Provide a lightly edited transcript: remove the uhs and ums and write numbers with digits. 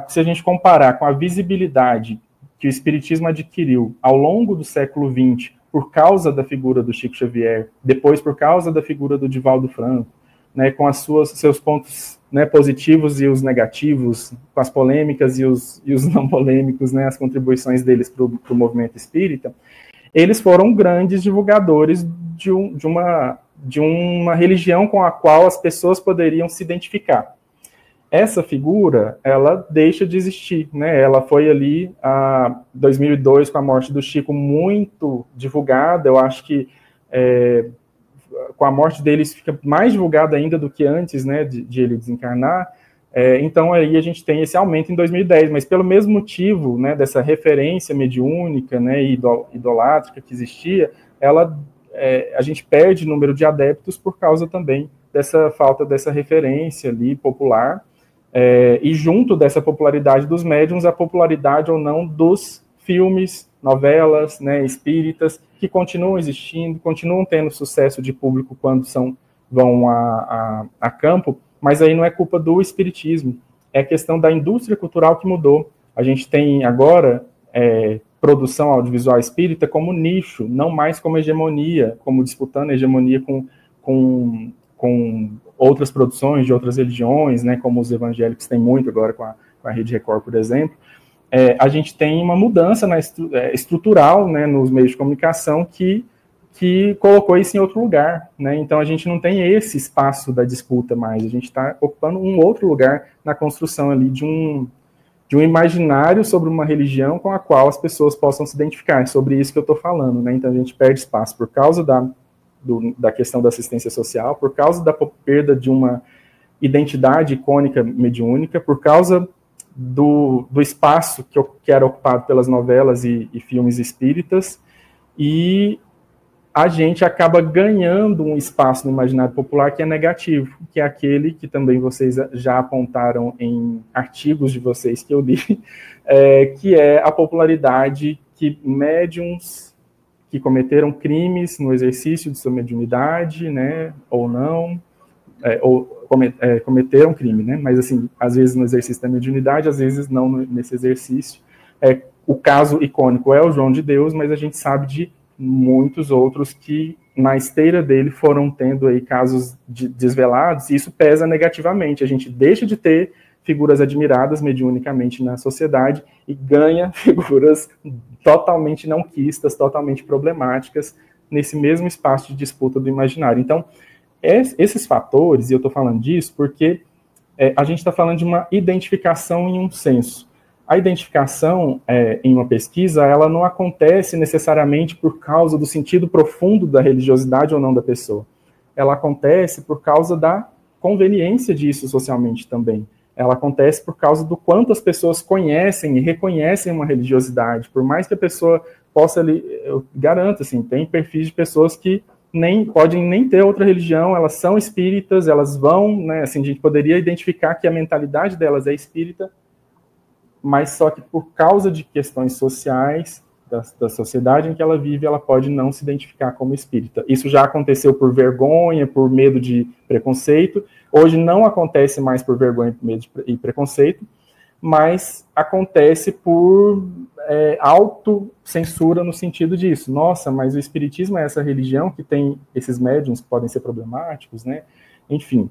se a gente comparar com a visibilidade que o Espiritismo adquiriu ao longo do século XX, por causa da figura do Chico Xavier, depois por causa da figura do Divaldo Franco, né, com seus pontos, né, positivos e os negativos, com as polêmicas e os não polêmicos, né, as contribuições deles para o movimento espírita, eles foram grandes divulgadores de uma religião com a qual as pessoas poderiam se identificar. Essa figura, ela deixa de existir, né? Ela foi ali, em 2002, com a morte do Chico, muito divulgada. Eu acho que com a morte dele isso fica mais divulgado ainda do que antes, né, de ele desencarnar. Então aí a gente tem esse aumento em 2010, mas pelo mesmo motivo, né, dessa referência mediúnica, né, e idolátrica que existia, a gente perde número de adeptos por causa também dessa falta dessa referência ali popular. E junto dessa popularidade dos médiuns, a popularidade ou não dos filmes, novelas, né, espíritas, que continuam existindo, continuam tendo sucesso de público quando vão a campo, mas aí não é culpa do espiritismo, é questão da indústria cultural que mudou. A gente tem agora produção audiovisual espírita como nicho, não mais como hegemonia, como disputando a hegemonia com outras produções de outras religiões, né, como os evangélicos têm muito agora com a Rede Record, por exemplo. A gente tem uma mudança estrutural, né, nos meios de comunicação que colocou isso em outro lugar, né? Então a gente não tem esse espaço da disputa mais, a gente está ocupando um outro lugar na construção ali de um imaginário sobre uma religião com a qual as pessoas possam se identificar. É sobre isso que eu estou falando, né? Então a gente perde espaço por causa da questão da assistência social, por causa da perda de uma identidade icônica mediúnica, por causa do espaço que era ocupado pelas novelas e filmes espíritas, e a gente acaba ganhando um espaço no imaginário popular que é negativo, que é aquele que também vocês já apontaram em artigos de vocês que eu li, que é a popularidade que médiums que cometeram crimes no exercício de sua mediunidade, né, ou não, cometeram crime, né, mas assim, às vezes no exercício da mediunidade, às vezes não nesse exercício. O caso icônico é o João de Deus, mas a gente sabe de muitos outros que na esteira dele foram tendo aí casos desvelados, e isso pesa negativamente. A gente deixa de ter figuras admiradas mediunicamente na sociedade e ganha figuras totalmente não quistas, totalmente problemáticas nesse mesmo espaço de disputa do imaginário. Então, esses fatores, e eu estou falando disso porque a gente está falando de uma identificação em um senso. A identificação em uma pesquisa, ela não acontece necessariamente por causa do sentido profundo da religiosidade ou não da pessoa. Ela acontece por causa da conveniência disso socialmente também. Ela acontece por causa do quanto as pessoas conhecem e reconhecem uma religiosidade. Por mais que a pessoa possa, eu garanto, assim, tem perfis de pessoas que podem nem ter outra religião, elas são espíritas, elas vão, né, assim, a gente poderia identificar que a mentalidade delas é espírita, mas só que por causa de questões sociais, da sociedade em que ela vive, ela pode não se identificar como espírita. Isso já aconteceu por vergonha, por medo de preconceito. Hoje não acontece mais por vergonha, medo e preconceito, mas acontece por autocensura no sentido disso. Nossa, mas o espiritismo é essa religião que tem esses médiuns que podem ser problemáticos, né? Enfim,